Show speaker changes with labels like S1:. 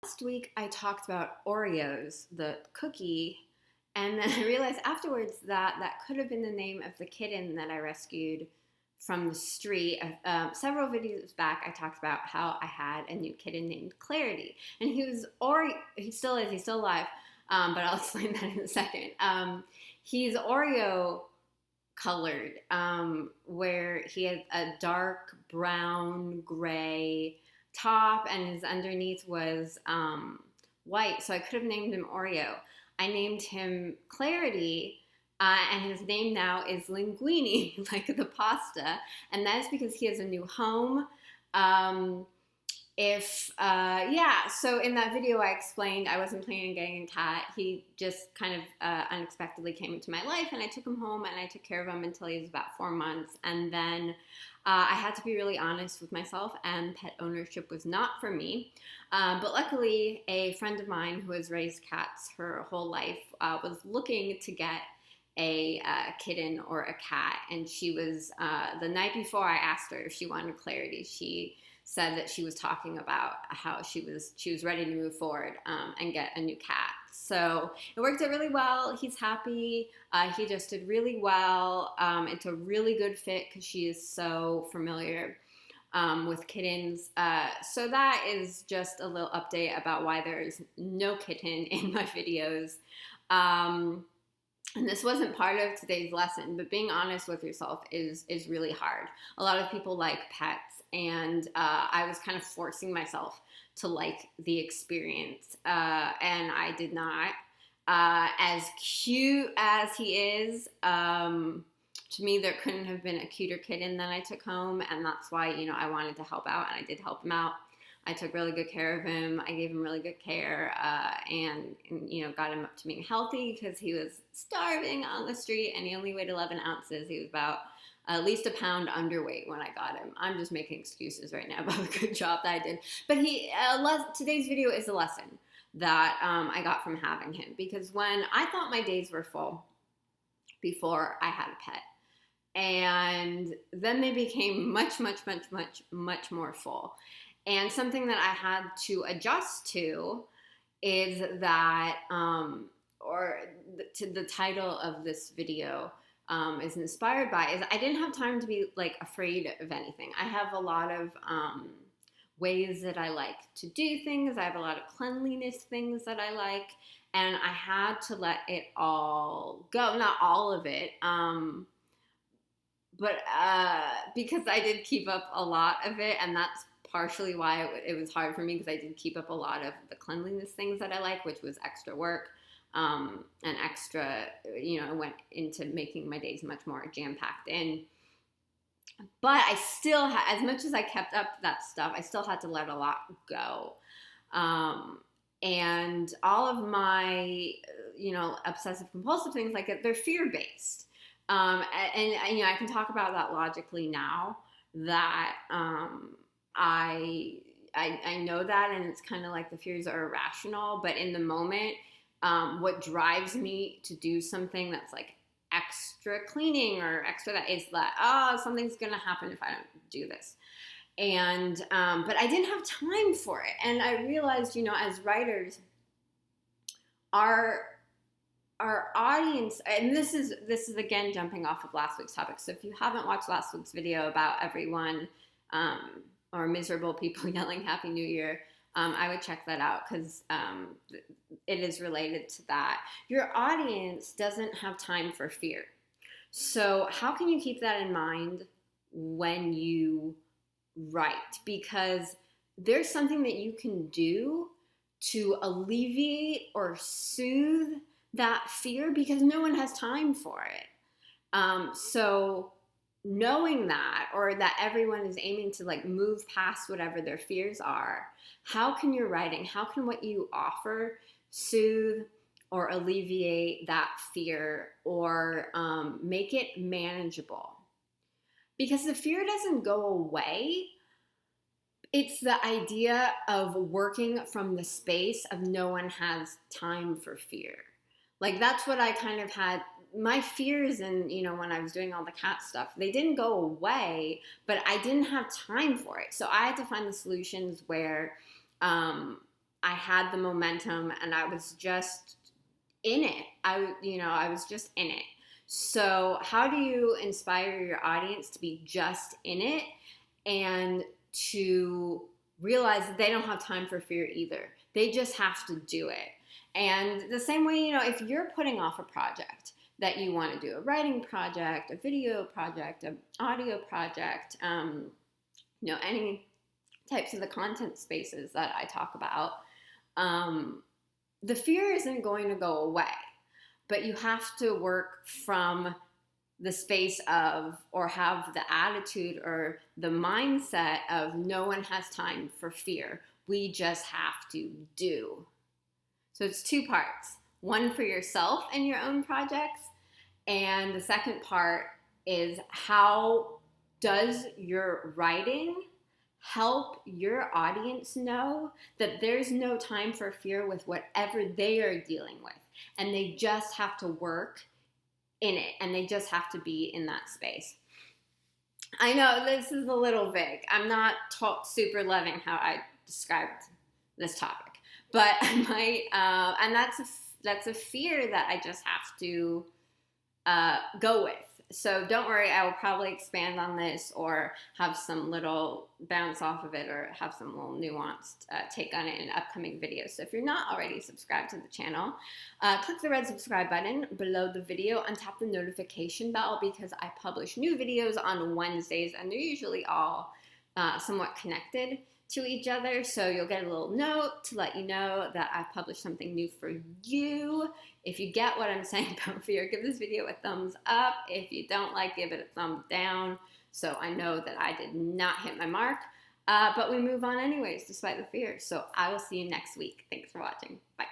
S1: Last week I talked about Oreos, the cookie, and then I realized afterwards that that could have been the name of the kitten that I rescued from the street. Several videos back, I talked about how I had a new kitten named Clarity, and he still is, he's still alive, but I'll explain that in a second. He's Oreo colored, where he has a dark brown gray top, and his underneath was white, so I could have named him Oreo. I named him Clarity, and his name now is Linguini, like the pasta, and that is because he has a new home. So in that video I explained I wasn't planning on getting a cat. He just kind of unexpectedly came into my life, and I took him home and I took care of him until he was about 4 months, and then I had to be really honest with myself, and pet ownership was not for me. But luckily, a friend of mine who has raised cats her whole life was looking to get a kitten or a cat, and she was, the night before I asked her if she wanted Clarity, she said that she was talking about how she was ready to move forward and get a new cat. So it worked out really well. He's happy. He just did really well. It's a really good fit because she is so familiar with kittens. So that is just a little update about why there is no kitten in my videos. And this wasn't part of today's lesson, but being honest with yourself is really hard. A lot of people like pets, and I was kind of forcing myself to like the experience, and I did not. As cute as he is, to me, there couldn't have been a cuter kitten that I took home, and that's why, I wanted to help out, and I did help him out. I took really good care of him. I gave him really good care, and got him up to being healthy because he was starving on the street, and he only weighed 11 ounces. He was about at least a pound underweight when I got him. I'm just making excuses right now about the good job that I did. But today's video is a lesson that I got from having him, because when I thought my days were full before I had a pet, and then they became much, much, much, much, much more full. And something that I had to adjust to is that, the title of this video is inspired by, is I didn't have time to be like afraid of anything. I have a lot of ways that I like to do things. I have a lot of cleanliness things that I like, and I had to let it all go. Not all of it, but because I did keep up a lot of it, and that's partially why it was hard for me, because I did keep up a lot of the cleanliness things that I like, which was extra work, and extra, went into making my days much more jam-packed in. But I still as much as I kept up that stuff, I still had to let a lot go. And all of my, obsessive compulsive things like it, they're fear-based. And I can talk about that logically now, that I know that, and it's kind of like the fears are irrational, but in the moment, what drives me to do something that's like extra cleaning or extra that is that, something's going to happen if I don't do this. And, but I didn't have time for it. And I realized, as writers, our audience, and this is again jumping off of last week's topic. So if you haven't watched last week's video about everyone, or miserable people yelling Happy New Year, I would check that out, because it is related to that. Your audience doesn't have time for fear. So how can you keep that in mind when you write? Because there's something that you can do to alleviate or soothe that fear, because no one has time for it. So knowing that, or that everyone is aiming to like move past whatever their fears are, how can your writing, how can what you offer soothe or alleviate that fear, or make it manageable? Because the fear doesn't go away. It's the idea of working from the space of no one has time for fear. Like, that's what I kind of had. My fears, and when I was doing all the cat stuff, they didn't go away, but I didn't have time for it. So I had to find the solutions where I had the momentum and I was just in it. I was just in it. So how do you inspire your audience to be just in it and to realize that they don't have time for fear either? They just have to do it. And the same way, if you're putting off a project that you want to do, a writing project, a video project, an audio project, any types of the content spaces that I talk about, the fear isn't going to go away, but you have to work from the space of, or have the attitude or the mindset of, no one has time for fear. We just have to do. So it's two parts. One for yourself and your own projects. And the second part is, how does your writing help your audience know that there's no time for fear with whatever they are dealing with, and they just have to work in it, and they just have to be in that space. I know this is a little vague. I'm not super loving how I described this topic, but I might, and that's a fear that I just have to go with. So don't worry, I will probably expand on this or have some little bounce off of it or have some little nuanced take on it in upcoming videos. So if you're not already subscribed to the channel, click the red subscribe button below the video and tap the notification bell, because I publish new videos on Wednesdays and they're usually all somewhat connected to each other. So you'll get a little note to let you know that I've published something new for you. If you get what I'm saying about fear, give this video a thumbs up. If you don't like, give it a thumbs down, so I know that I did not hit my mark. But we move on anyways, despite the fear. So I will see you next week. Thanks for watching. Bye.